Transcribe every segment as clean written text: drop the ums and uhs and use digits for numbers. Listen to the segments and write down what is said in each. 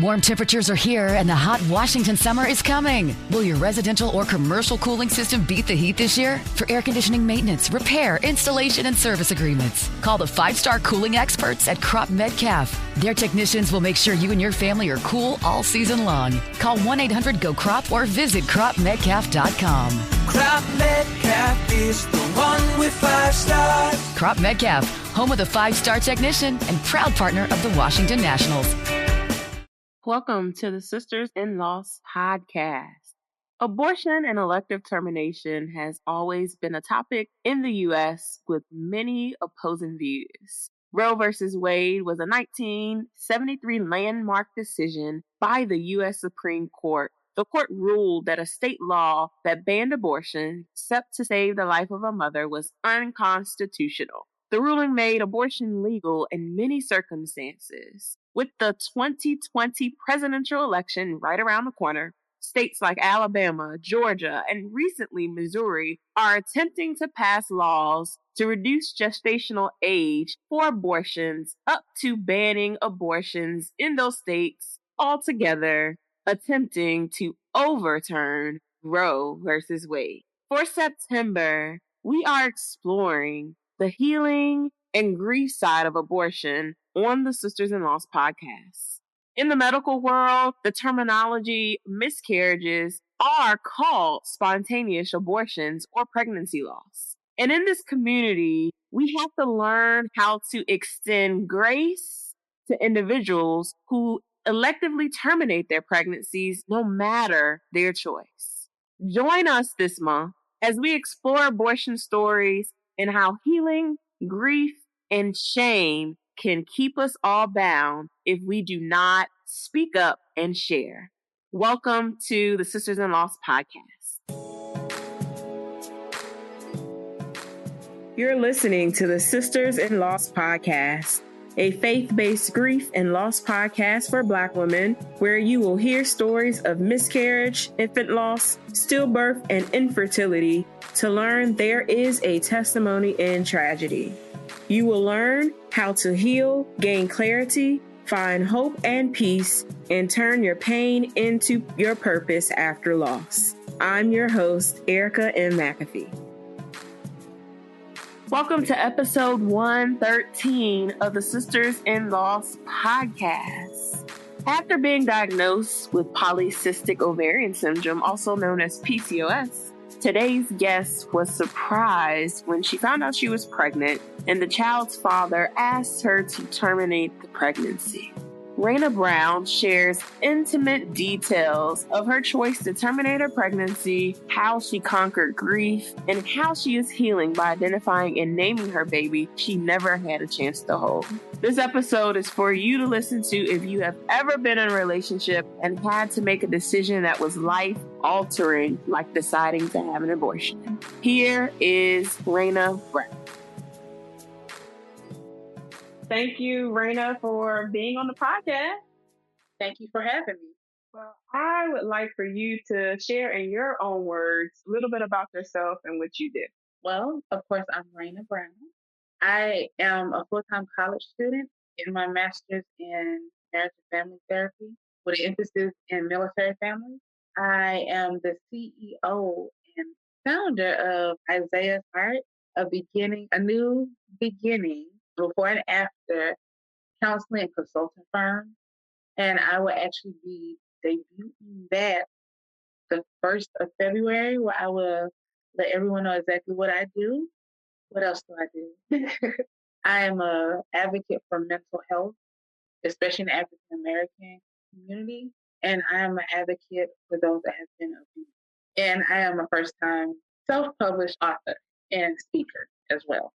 Warm temperatures are here and the hot Washington summer is coming. Will your residential or commercial cooling system beat the heat this year? For air conditioning maintenance, repair, installation, and service agreements, call the 5-star cooling experts at Crop Metcalf. Their technicians will make sure you and your family are cool all season long. Call 1-800-GO-CROP or visit cropmetcalf.com. Crop Metcalf is the one with 5 stars. Crop Metcalf, home of the 5-star technician and proud partner of the Washington Nationals. Welcome to the Sisters-in-Loss podcast. Abortion and elective termination has always been a topic in the U.S. with many opposing views. Roe v. Wade was a 1973 landmark decision by the U.S. Supreme Court. The court ruled that a state law that banned abortion, except to save the life of a mother, was unconstitutional. The ruling made abortion legal in many circumstances. With the 2020 presidential election right around the corner, states like Alabama, Georgia, and recently Missouri are attempting to pass laws to reduce gestational age for abortions up to banning abortions in those states altogether, attempting to overturn Roe versus Wade. For September, we are exploring the healing and grief side of abortion on the Sisters-in-Loss podcast. In the medical world, the terminology miscarriages are called spontaneous abortions or pregnancy loss. And in this community, we have to learn how to extend grace to individuals who electively terminate their pregnancies no matter their choice. Join us this month as we explore abortion stories and how healing, grief, and shame can keep us all bound if we do not speak up and share. Welcome to the Sisters-in-Loss podcast. You're listening to the Sisters-in-Loss podcast, a faith-based grief and loss podcast for Black women, where you will hear stories of miscarriage, infant loss, stillbirth, and infertility to learn there is a testimony in tragedy. You will learn how to heal, gain clarity, find hope and peace, and turn your pain into your purpose after loss. I'm your host, Erica M. McAfee. Welcome to episode 113 of the Sisters-in-Loss podcast. After being diagnosed with Polycystic Ovarian Syndrome, also known as PCOS, today's guest was surprised when she found out she was pregnant and the child's father asked her to terminate the pregnancy. Raina Brown shares intimate details of her choice to terminate her pregnancy, how she conquered grief, and how she is healing by identifying and naming her baby she never had a chance to hold. This episode is for you to listen to if you have ever been in a relationship and had to make a decision that was life-altering, like deciding to have an abortion. Here is Raina Brown. Thank you, Raina, for being on the podcast. Thank you for having me. Well, I would like for you to share in your own words a little bit about yourself and what you do. Well, of course, I'm Raina Brown. I am a full-time college student in my master's in marriage and family therapy with an emphasis in military families. I am the CEO and founder of Isaiah's Heart, a new beginning before and after counseling and consulting firm. And I will actually be debuting that the 1st of February, where I will let everyone know exactly what I do. What else do I do? I am an advocate for mental health, especially in the African American community. And I am an advocate for those that have been abused. And I am a first-time self-published author and speaker as well.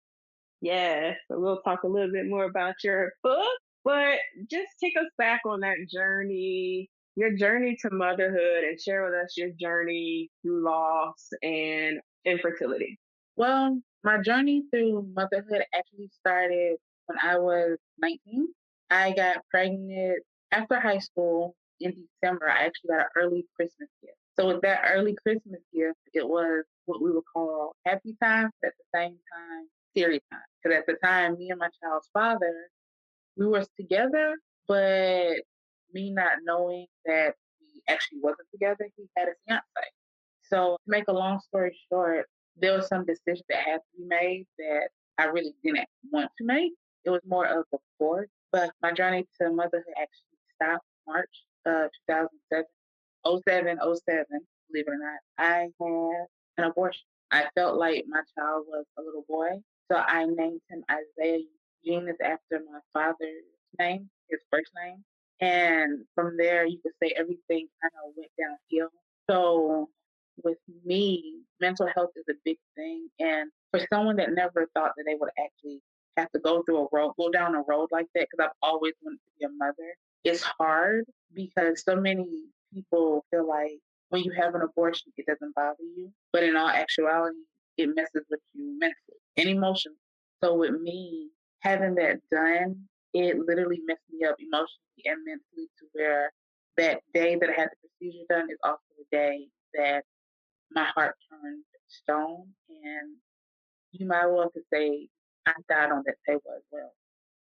Yeah, so we'll talk a little bit more about your book, but just take us back on that journey, your journey to motherhood, and share with us your journey through loss and infertility. Well, my journey through motherhood actually started when I was 19. I got pregnant after high school in December. I actually got an early Christmas gift. So with that early Christmas gift, it was what we would call happy times, at the same time, scary time. Because at the time, me and my child's father, we were together, but me not knowing that we actually wasn't together, he had a fiance. So to make a long story short, there was some decision that had to be made that I really didn't want to make. It was more of a force, but my journey to motherhood actually stopped March 2007, believe it or not. I had an abortion. I felt like my child was a little boy, so I named him Isaiah Eugene is after my father's name, his first name. And from there, you could say everything kind of went downhill. So with me, mental health is a big thing. And for someone that never thought that they would actually have to go down a road like that, because I've always wanted to be a mother, it's hard because so many people feel like when you have an abortion, it doesn't bother you. But in all actuality, it messes with you mentally and emotionally. So with me having that done, it literally messed me up emotionally and mentally to where that day that I had the procedure done is also the day that my heart turned stone. And you might well could say I died on that table as well.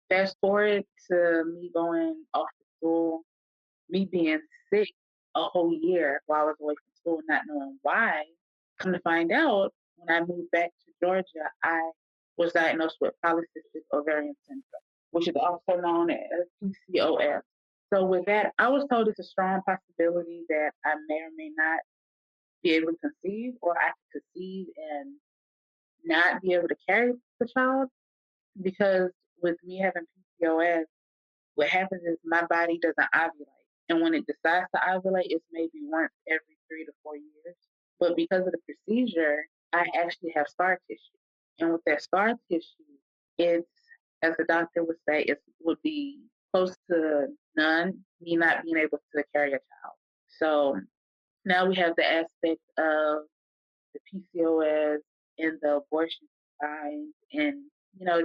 Fast forward to me going off to school, me being sick a whole year while I was away from school, not knowing why. Come to find out, when I moved back to Georgia, I was diagnosed with Polycystic Ovarian Syndrome, which is also known as PCOS. So with that, I was told it's a strong possibility that I may or may not be able to conceive, or I could conceive and not be able to carry the child because with me having PCOS, what happens is my body doesn't ovulate. And when it decides to ovulate, it's maybe once every 3 to 4 years. But because of the procedure, I actually have scar tissue. And with that scar tissue, it's, as the doctor would say, it would be close to none, me not being able to carry a child. So now we have the aspect of the PCOS and the abortion signs and,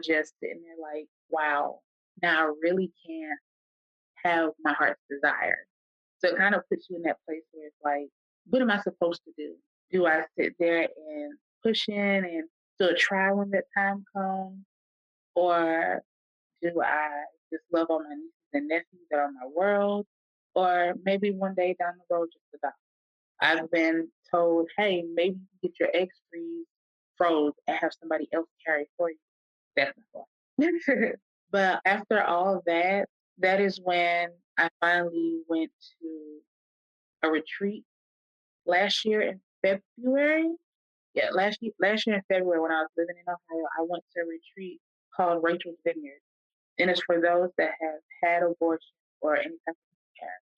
just sitting there like, wow, now I really can't have my heart's desire. So it kind of puts you in that place where it's like, what am I supposed to do? Do I sit there and push in and still try when that time comes? Or do I just love all my nieces and nephews that are my world? Or maybe one day down the road, just adopt. I've been told, hey, maybe you get your eggs froze and have somebody else carry for you. That's not fun. But after all of that, that is when I finally went to a retreat last year in February. Yeah, last year in February when I was living in Ohio, I went to a retreat called Rachel's Vineyard. And it's for those that have had abortion or any type of miscarriage.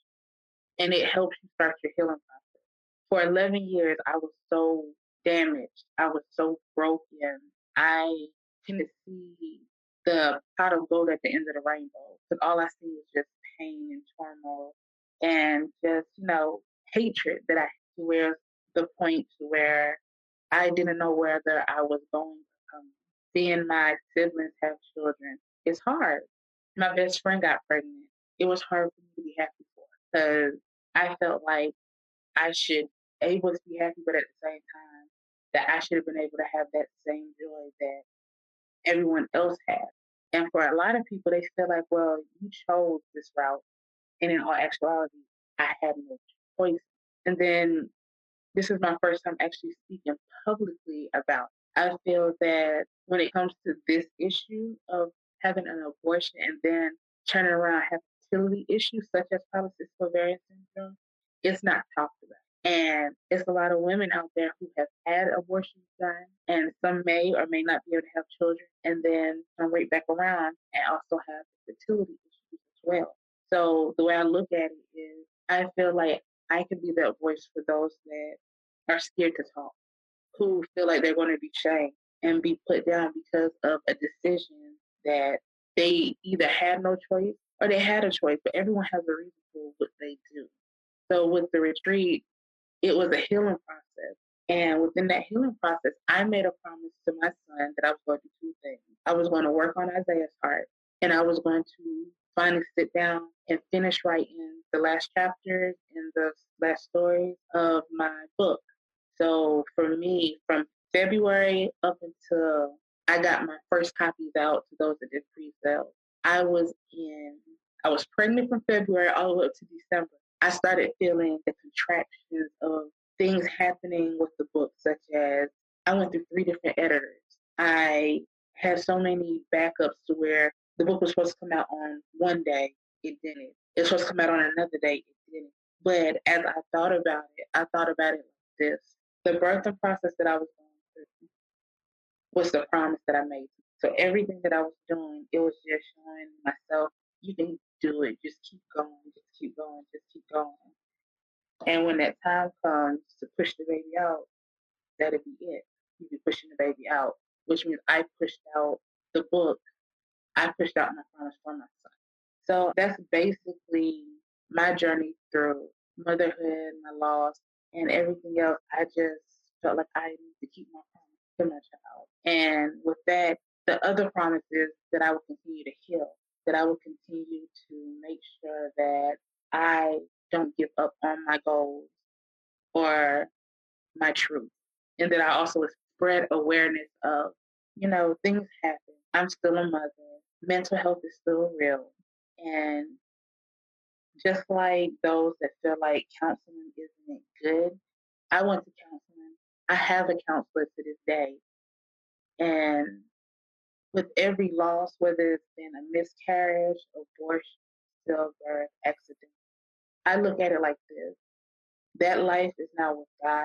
And it helps you start your healing process. For 11 years, I was so damaged. I was so broken. I couldn't see the pot of gold at the end of the rainbow because all I see was just pain and turmoil and just, hatred that I had to where the point to where I didn't know whether I was going to seeing my siblings have children. It's hard. My best friend got pregnant. It was hard for me to be happy for because I felt like I should able to be happy, but at the same time, that I should have been able to have that same joy that everyone else had. And for a lot of people, they feel like, well, you chose this route. And in all actuality, I had no choice. And then this is my first time actually speaking publicly about it. I feel that when it comes to this issue of having an abortion and then turning around having fertility issues such as polycystic ovarian syndrome, it's not talked about. And it's a lot of women out there who have had abortions done, and some may or may not be able to have children, and then come right back around and also have fertility issues as well. So the way I look at it is, I feel like I can be that voice for those that are scared to talk, who feel like they're going to be shamed and be put down because of a decision that they either had no choice or they had a choice, but everyone has a reason for what they do. So with the retreat, it was a healing process. And within that healing process, I made a promise to my son that I was going to do two things. I was going to work on Isaiah's heart, and I was going to finally sit down and finish writing the last chapters and the last stories of my book. So for me, from February up until I got my first copies out to those that did pre-sale, I was in I was pregnant from February all the way up to December. I started feeling the contractions of things happening with the book, such as I went through 3 different editors. I had so many backups to where the book was supposed to come out on one day, it didn't. It was supposed to come out on another day, it didn't. But as I thought about it, I thought about it like this. The birthing process that I was going through was the promise that I made. So everything that I was doing, it was just showing myself, you can do it. Just keep going, just keep going, just keep going. And when that time comes to push the baby out, that'll be it. You be pushing the baby out, which means I pushed out the book. I pushed out my promise for my son. So that's basically my journey through motherhood, my loss, and everything else. I just felt like I need to keep my promise to my child. And with that, the other promise is that I will continue to heal, that I will continue to make sure that I don't give up on my goals or my truth. And that I also spread awareness of, things happen. I'm still a mother. Mental health is still real. And just like those that feel like counseling isn't good, I went to counseling. I have a counselor to this day. And with every loss, whether it's been a miscarriage, abortion, stillbirth, accident, I look at it like this. That life is now with God,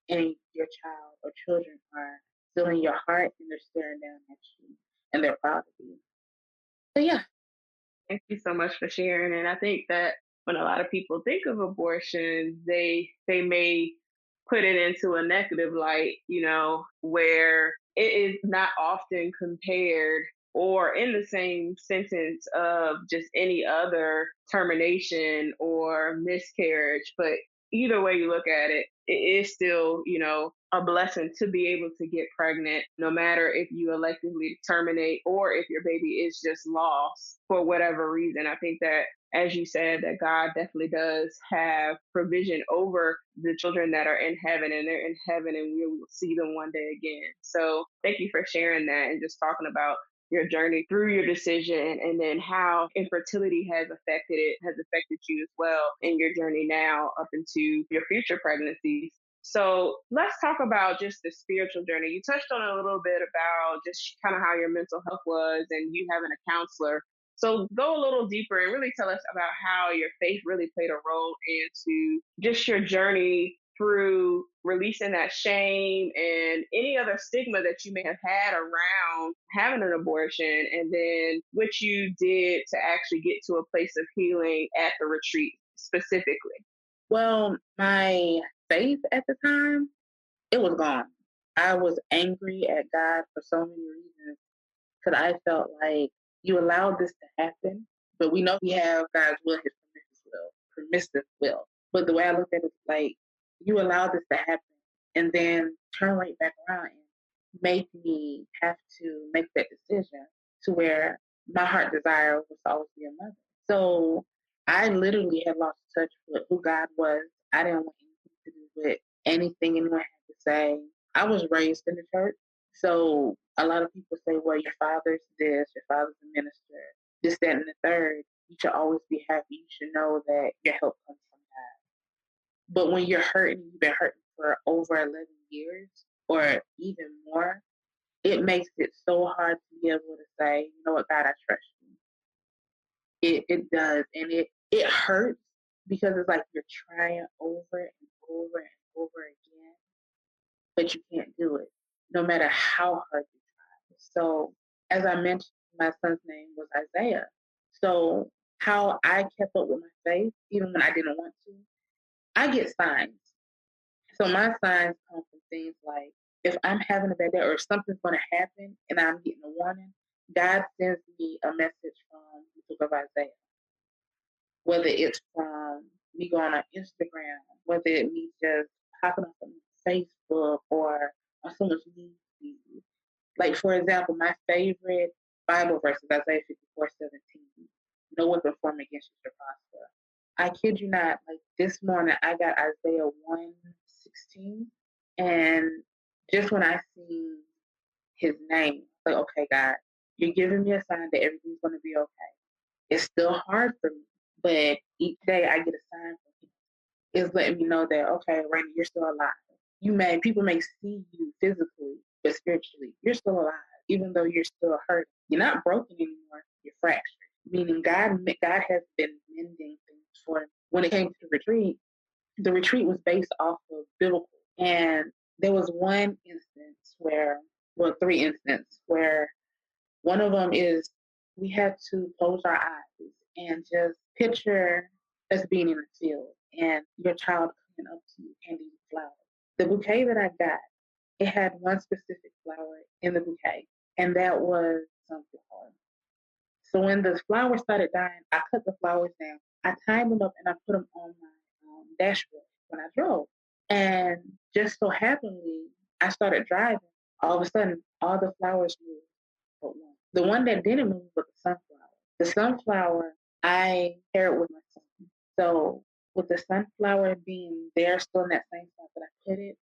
and your child or children are still in your heart, and they're staring down at you, and they're proud of you. So, yeah. Thank you so much for sharing. And I think that when a lot of people think of abortion, they may put it into a negative light, where it is not often compared or in the same sentence of just any other termination or miscarriage. But either way you look at it, it is still, a blessing to be able to get pregnant, no matter if you electively terminate or if your baby is just lost for whatever reason. I think that, as you said, that God definitely does have provision over the children that are in heaven, and they're in heaven and we will see them one day again. So thank you for sharing that and just talking about your journey through your decision, and then how infertility has affected you as well in your journey now up into your future pregnancies. So let's talk about just the spiritual journey. You touched on a little bit about just kind of how your mental health was and you having a counselor. So go a little deeper and really tell us about how your faith really played a role into just your journey through releasing that shame and any other stigma that you may have had around having an abortion, and then what you did to actually get to a place of healing at the retreat specifically. Well, my faith at the time, it was gone. I was angry at God for so many reasons, because I felt like you allowed this to happen, but we know we have God's will, his permissive will. But the way I look at it is like, you allowed this to happen and then turn right back around and make me have to make that decision to where my heart desire was to always be a mother. So I literally had lost touch with who God was. I didn't want anything to do with anything anyone had to say. I was raised in the church. So a lot of people say, well, your father's this, your father's a minister, this, that, and the third. You should always be happy. You should know that your help comes from God. But when you're hurting, you've been hurting for over 11 years or even more, it makes it so hard to be able to say, you know what, God, I trust you. It does. And it hurts because it's like you're trying over and over and over again, but you can't do it, no matter how hard you try. So, as I mentioned, my son's name was Isaiah. So, how I kept up with my faith, even when I didn't want to, I get signs. So, my signs come from things like if I'm having a bad day or if something's going to happen and I'm getting a warning, God sends me a message from the book of Isaiah. Whether it's from me going on Instagram, whether it me just popping up on Facebook or on someone's news feed. Like, for example, my favorite Bible verse is Isaiah 54:17. No weapon formed against you shall prosper. I kid you not, like this morning I got Isaiah 1:16, and just when I see his name, like, okay, God, you're giving me a sign that everything's going to be okay. It's still hard for me, but each day I get a sign from him. It's letting me know that, okay, Raina, you're still alive. People may see you physically, but spiritually, you're still alive, even though you're still hurt. You're not broken anymore. You're fractured. Meaning God has been mending things for me. When it came to the retreat was based off of biblical. And there was three instances where one of them is we had to close our eyes and just picture us being in the field and your child coming up to you handing you flowers. The bouquet that I got, it had one specific flower in the bouquet, and that was sunflower. So when the flowers started dying, I cut the flowers down. I tied them up and I put them on my dashboard when I drove. And just so happenly, I started driving. All of a sudden, all the flowers moved but one. The one that didn't move was the sunflower. The sunflower, I shared with my son. So with the sunflower being there still in that same spot that I put it,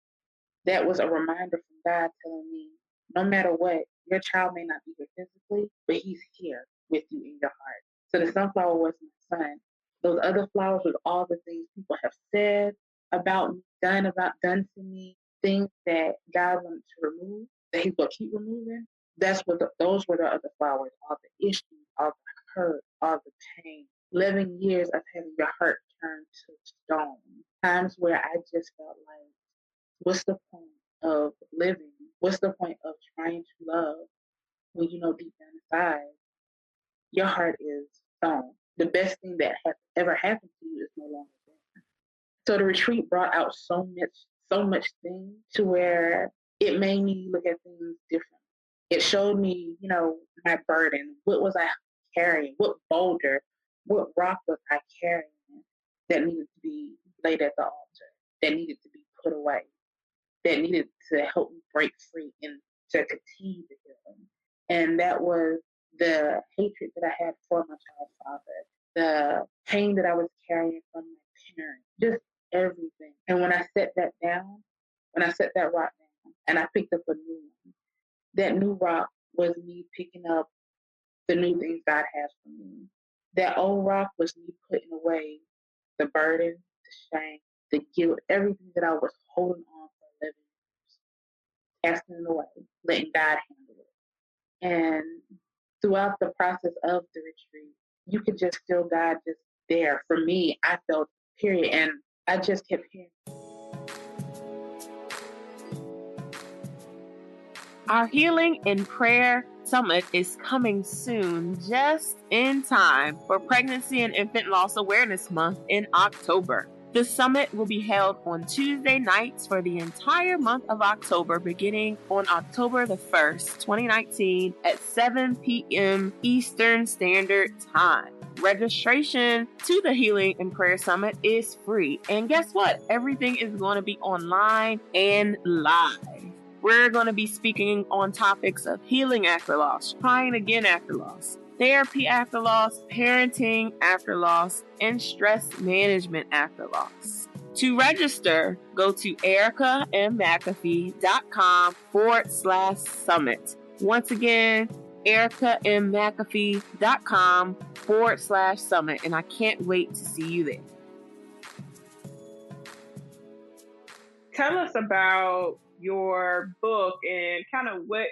that was a reminder from God telling me, no matter what, your child may not be here physically, but he's here with you in your heart. So the sunflower was my son. Those other flowers was all the things people have said about me, done to me, things that God wanted to remove, that he's going to keep removing. Those were the other flowers, all the issues, all the hurt, all the pain. 11 years of having your heart turned to stone. Times where I just felt like, what's the point of living? What's the point of trying to love when you know deep down inside your heart is stone? The best thing that has ever happened to you is no longer there. So the retreat brought out so much thing to where it made me look at things differently. It showed me, my burden. What was I carrying? What boulder, what rock was I carrying that needed to be laid at the altar, that needed to be put away, that needed to help me break free and to continue the healing. And that was the hatred that I had for my child's father, the pain that I was carrying from my parents, just everything. And when I set that rock down, and I picked up a new one, that new rock was me picking up the new things God has for me. That old rock was me putting away the burden, the shame, the guilt, everything that I was holding on for 11 years, casting it away, letting God handle it. And throughout the process of the retreat, you could just feel God just there. For me, I felt period. And I just kept hearing. Our Healing in Prayer Summit is coming soon, just in time for Pregnancy and Infant Loss Awareness Month in October. The summit will be held on Tuesday nights for the entire month of October, beginning on October the 1st, 2019 at 7 p.m. Eastern Standard Time. Registration to the Healing in Prayer Summit is free. And guess what? Everything is going to be online and live. We're going to be speaking on topics of healing after loss, trying again after loss, therapy after loss, parenting after loss, and stress management after loss. To register, go to ericamcafee.com/summit. Once again, ericamcafee.com/summit. And I can't wait to see you there. Tell us about your book and kind of what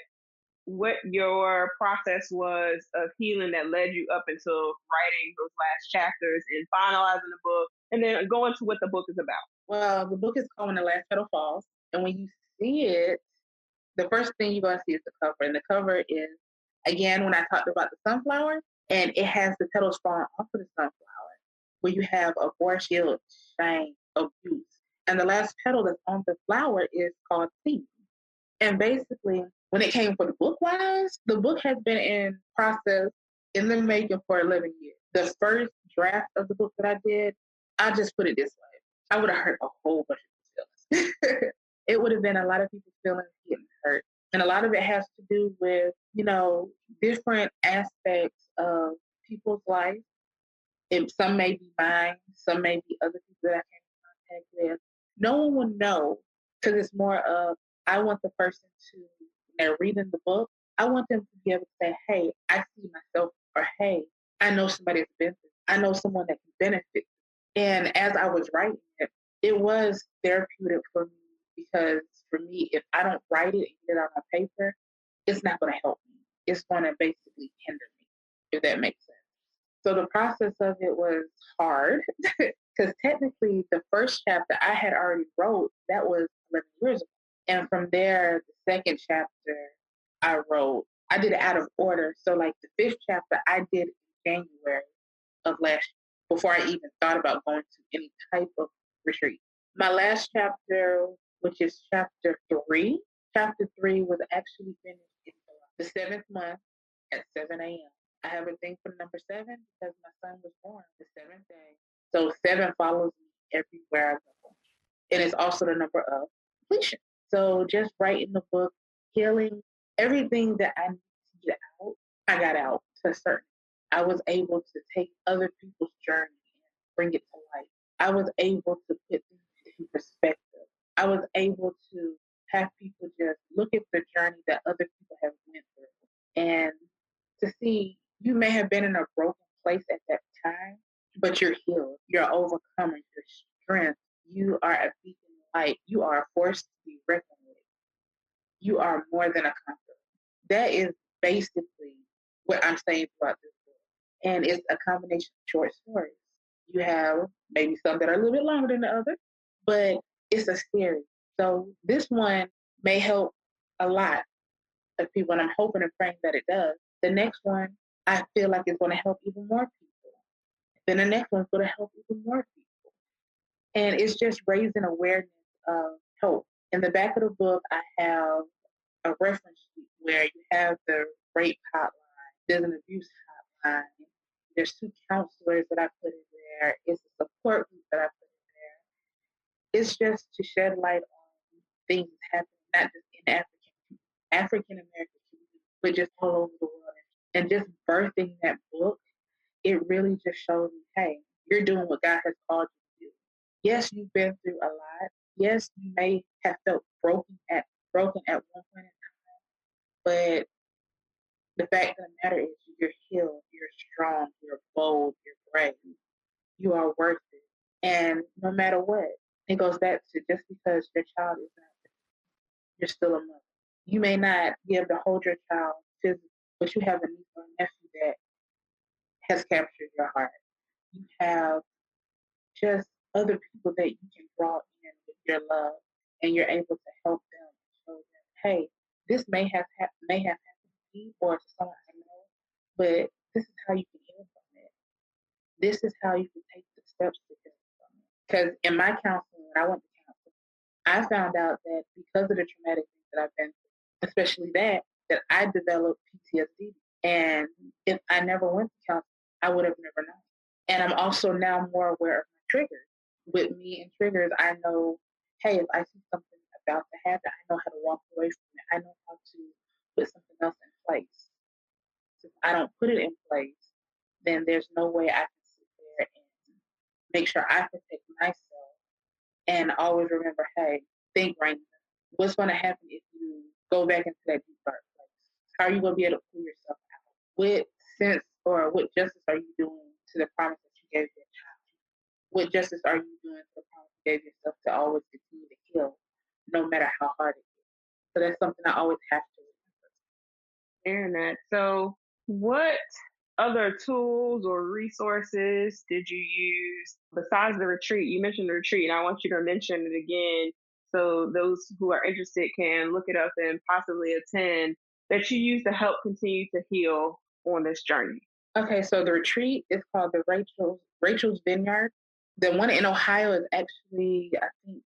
your process was of healing that led you up until writing those last chapters and finalizing the book, and then go into what the book is about. Well, the book is called When the Last Petal Falls, and when you see it, the first thing you're going to see is the cover, and the cover is, again, when I talked about the sunflower, and it has the petals falling off of the sunflower, where you have abortion, shame, abuse. And the last petal that's on the flower is called seed. And basically, when it came for the book-wise, the book has been in process in the making for 11 years. The first draft of the book that I did, I just put it this way. I would have hurt a whole bunch of people's feelings. It would have been a lot of people's feelings getting hurt. And a lot of it has to do with, different aspects of people's life. And some may be mine, some may be other people that I came in contact with. No one will know, because it's more of, I want the person to, when they're reading the book, I want them to be able to say, hey, I see myself, or hey, I know somebody that's been through. I know someone that can benefit. And as I was writing it, it was therapeutic for me because for me, if I don't write it and get it on my paper, it's not going to help me. It's going to basically hinder me, if that makes sense. So the process of it was hard because technically the first chapter I had already wrote, that was 11 years ago. And from there, the second chapter I did it out of order. So like the fifth chapter I did in January of last year before I even thought about going to any type of retreat. My last chapter, which is chapter 3, chapter 3 was actually finished in the 7th month at 7 a.m. I have a thing for number 7 because my son was born the 7th day. So 7 follows me everywhere I go. And it's also the number of completion. So just writing the book, healing, everything that I need to get out, I got out to a certain. I was able to take other people's journey and bring it to life. I was able to put things in perspective. I was able to have people just look at the journey that other people have went through and to see you may have been in a broken place at that time, but you're healed. You're overcoming your strength. You are a beacon of light. You are a force to be reckoned with. You are more than a conqueror. That is basically what I'm saying throughout this book. And it's a combination of short stories. You have maybe some that are a little bit longer than the other, but it's a series. So this one may help a lot of people, and I'm hoping and praying that it does. The next one, I feel like it's going to help even more people. Then the next one's going to help even more people. And it's just raising awareness of hope. In the back of the book, I have a reference sheet where you have the rape hotline, there's an abuse hotline, there's 2 counselors that I put in there, it's a support group that I put in there. It's just to shed light on things happening, not just in African American community, but just all over the world. And just birthing that book, it really just showed me, hey, you're doing what God has called you to do. Yes, you've been through a lot. Yes, you may have felt broken at one point in time, but the fact of the matter is you're healed, you're strong, you're bold, you're brave. You are worth it. And no matter what, it goes back to just because your child is not there, you're still a mother. You may not be able to hold your child physically, but you have a niece or a nephew that has captured your heart. You have just other people that you can draw in with your love, and you're able to help them and show them, hey, this may have happened to me or to someone I know, but this is how you can heal from it. This is how you can take the steps to heal from it. Because in my counseling, when I went to counseling, I found out that because of the traumatic things that I've been through, especially that I developed PTSD. And if I never went to counseling, I would have never known. And I'm also now more aware of my triggers. With me and triggers, I know, hey, if I see something about to happen, I know how to walk away from it. I know how to put something else in place. If I don't put it in place, then there's no way I can sit there and make sure I protect myself and always remember, hey, think right now. What's going to happen if you go back into that deep dark place? How are you going to be able to pull yourself out? What sense or what justice are you doing to the promise that you gave your child? What justice are you doing to the promise you gave yourself to always continue to heal, no matter how hard it is? So that's something I always have to remember. Hearing that. So, what other tools or resources did you use besides the retreat? You mentioned the retreat, and I want you to mention it again so those who are interested can look it up and possibly attend, that you use to help continue to heal on this journey. Okay, so the retreat is called the Rachel's Vineyard. The one in Ohio is actually, I think,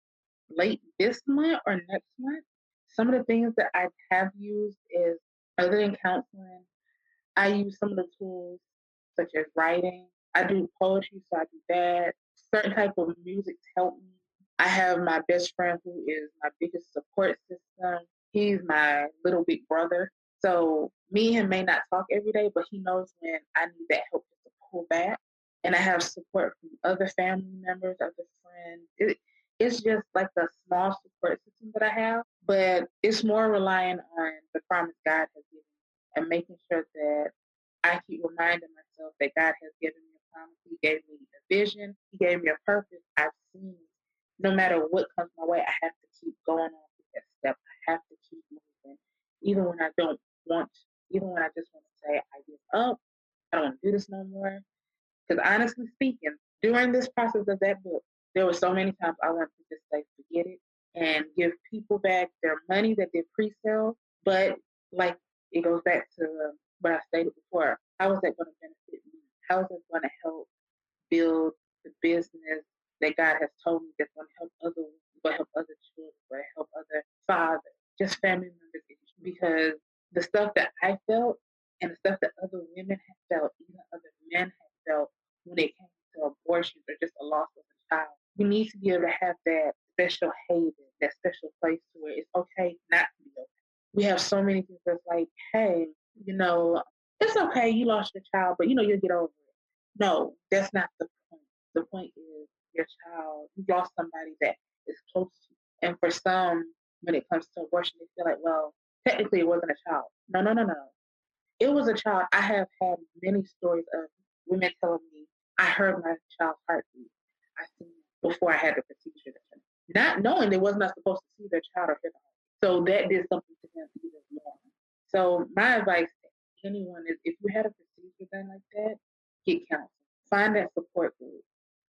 late this month or next month. Some of the things that I have used is, other than counseling, I use some of the tools such as writing. I do poetry, so I do that. Certain type of music help me. I have my best friend who is my biggest support system. He's my little big brother. So me and him may not talk every day, but he knows when I need that help to pull back. And I have support from other family members, other friends. It's just like a small support system that I have, but it's more relying on the promise God has given me and making sure that I keep reminding myself that God has given me a promise. He gave me a vision. He gave me a purpose. I've seen no matter what comes my way, I have to keep going on with that step. I have to keep moving. Even when I don't want to, even when I just want to say, I give up, I don't want to do this no more. Because honestly speaking, during this process of that book, there were so many times I wanted to just say, forget it and give people back their money that they pre-sale. But like it goes back to what I stated before. How is that going to benefit me? How is it going to help build the business that God has told me that's going to help other children, going to help other fathers, just family members? Because the stuff that I felt and the stuff that other women have felt, even other men have felt when it came to abortions or just a loss of a child, we need to be able to have that special haven, that special place where it's okay not to be okay. We have so many things that's like, hey, it's okay, you lost your child, but you'll get over it. No, that's not the point. The point is your child, you lost somebody that is close to you. And for some, when it comes to abortion, they feel like, well, technically it wasn't a child. No. It was a child. I have had many stories of women telling me, I heard my child's heartbeat. I seen it before I had the procedure done. Not knowing they was not supposed to see their child or hear the heartbeat. So that did something to them even more. So my advice to anyone is if you had a procedure done like that, get counseling. Find that support group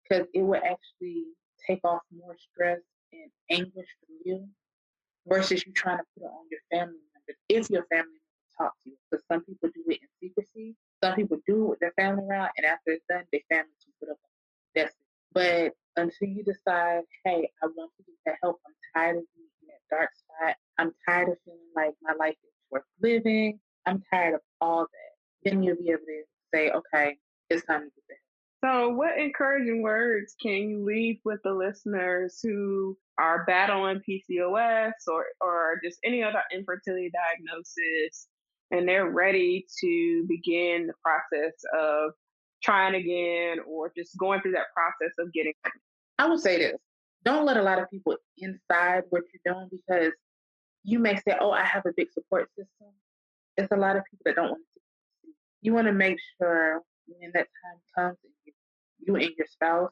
because it will actually take off more stress and anguish from you versus you trying to put it on your family members if your family members talk to you. Because some people do it in secrecy. Some people do it with their family around, and after it's done, their family can put up with it. That's it. But until you decide, hey, I want to get that help, I'm tired of being in that dark spot. I'm tired of feeling like my life is worth living. I'm tired of all that. Then you'll be able to say, okay, it's time to get the help. So, what encouraging words can you leave with the listeners who are battling PCOS or just any other infertility diagnosis, and they're ready to begin the process of trying again or just going through that process of getting pregnant? I would say this. Don't let a lot of people inside what you're doing because you may say, oh, I have a big support system. There's a lot of people that don't want to see you. You want to make sure when that time comes and you and your spouse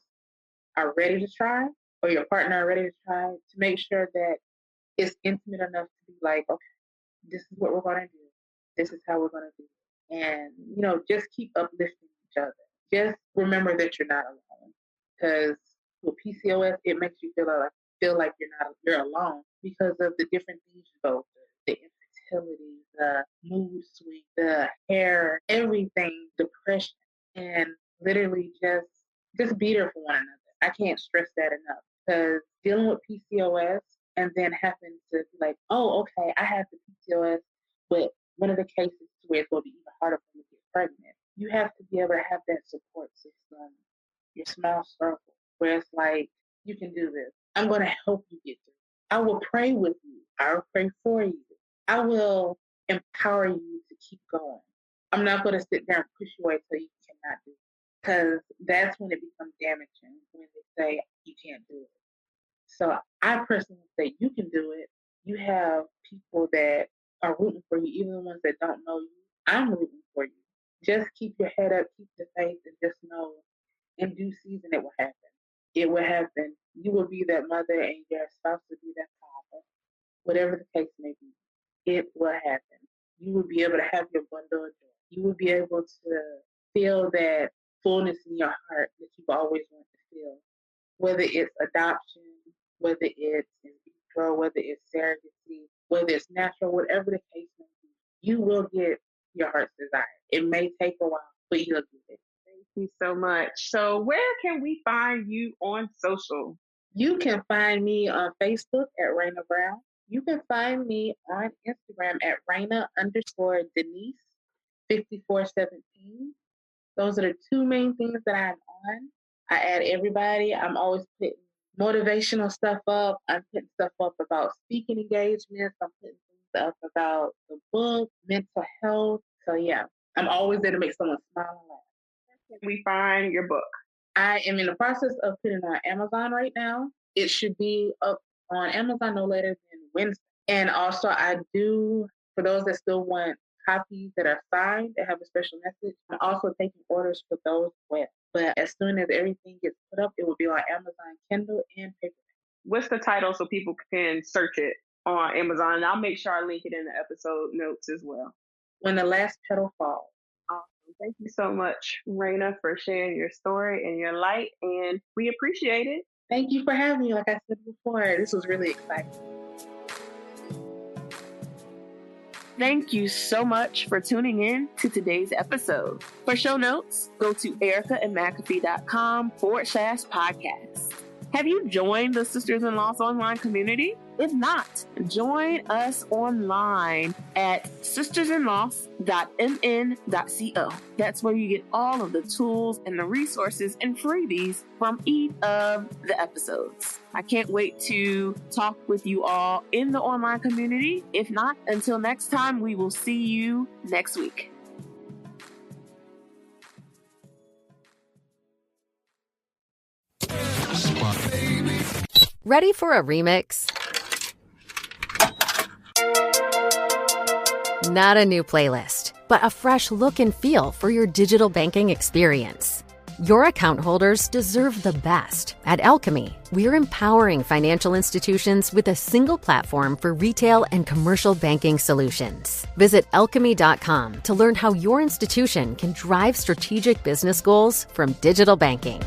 are ready to try or your partner are ready to try to make sure that it's intimate enough to be like, okay, this is what we're going to do. This is how we're going to do it. And, just keep uplifting each other. Just remember that you're not alone because with PCOS, it makes you feel like you're alone because of the different things you go through, the infertility, the mood swing, the hair, everything, depression, and literally just be there for one another. I can't stress that enough because dealing with PCOS and then having to be like, oh, okay, I have the PCOS, but one of the cases where it's going to be even harder for me to get pregnant, you have to be able to have that support system, your small circle, where it's like, you can do this. I'm going to help you get through. I will pray with you. I will pray for you. I will empower you to keep going. I'm not going to sit there and push you away till you cannot do it. Because that's when it becomes damaging, when they say you can't do it. So I personally say you can do it. You have people that are rooting for you, even the ones that don't know you. I'm rooting for you. Just keep your head up, keep the faith, and just know in due season it will happen. It will happen. You will be that mother and your spouse will be that father. Whatever the case may be, it will happen. You will be able to have your bundle of joy. You will be able to feel that fullness in your heart that you've always wanted to feel. Whether it's adoption, whether it's in vitro, whether it's surrogacy, whether it's natural, whatever the case may be, you will get your heart's desire. It may take a while, but you'll get it. Thank you so much. So where can we find you on social? You can find me on Facebook at Raina Brown. You can find me on Instagram at Raina_Denise 5417. Those are the two main things that I'm on. I add everybody. I'm always putting motivational stuff up. I'm putting stuff up about speaking engagements. I'm putting things up about the book, mental health. So yeah, I'm always there to make someone smile and laugh. Where can we find your book? I am in the process of putting it on Amazon right now. It should be up on Amazon no later than Wednesday. And also I do, for those that still want copies that are signed that have a special message. I'm also taking orders for those web. But as soon as everything gets put up, it will be on Amazon Kindle and paperback. What's the title so people can search it on Amazon? And I'll make sure I link it in the episode notes as well. When the Last Petal Falls. Awesome. Thank you so much, Raina, for sharing your story and your light, and we appreciate it. Thank you for having me. Like I said before, this was really exciting. Thank you so much for tuning in to today's episode. For show notes, go to ericaandmcafee.com/podcast. Have you joined the Sisters-in-Laws online community? If not, join us online at sistersinlaws.mn.co. That's where you get all of the tools and the resources and freebies from each of the episodes. I can't wait to talk with you all in the online community. If not, until next time, we will see you next week. Ready for a remix? Not a new playlist, but a fresh look and feel for your digital banking experience. Your account holders deserve the best. At Alchemy, we're empowering financial institutions with a single platform for retail and commercial banking solutions. Visit alchemy.com to learn how your institution can drive strategic business goals from digital banking.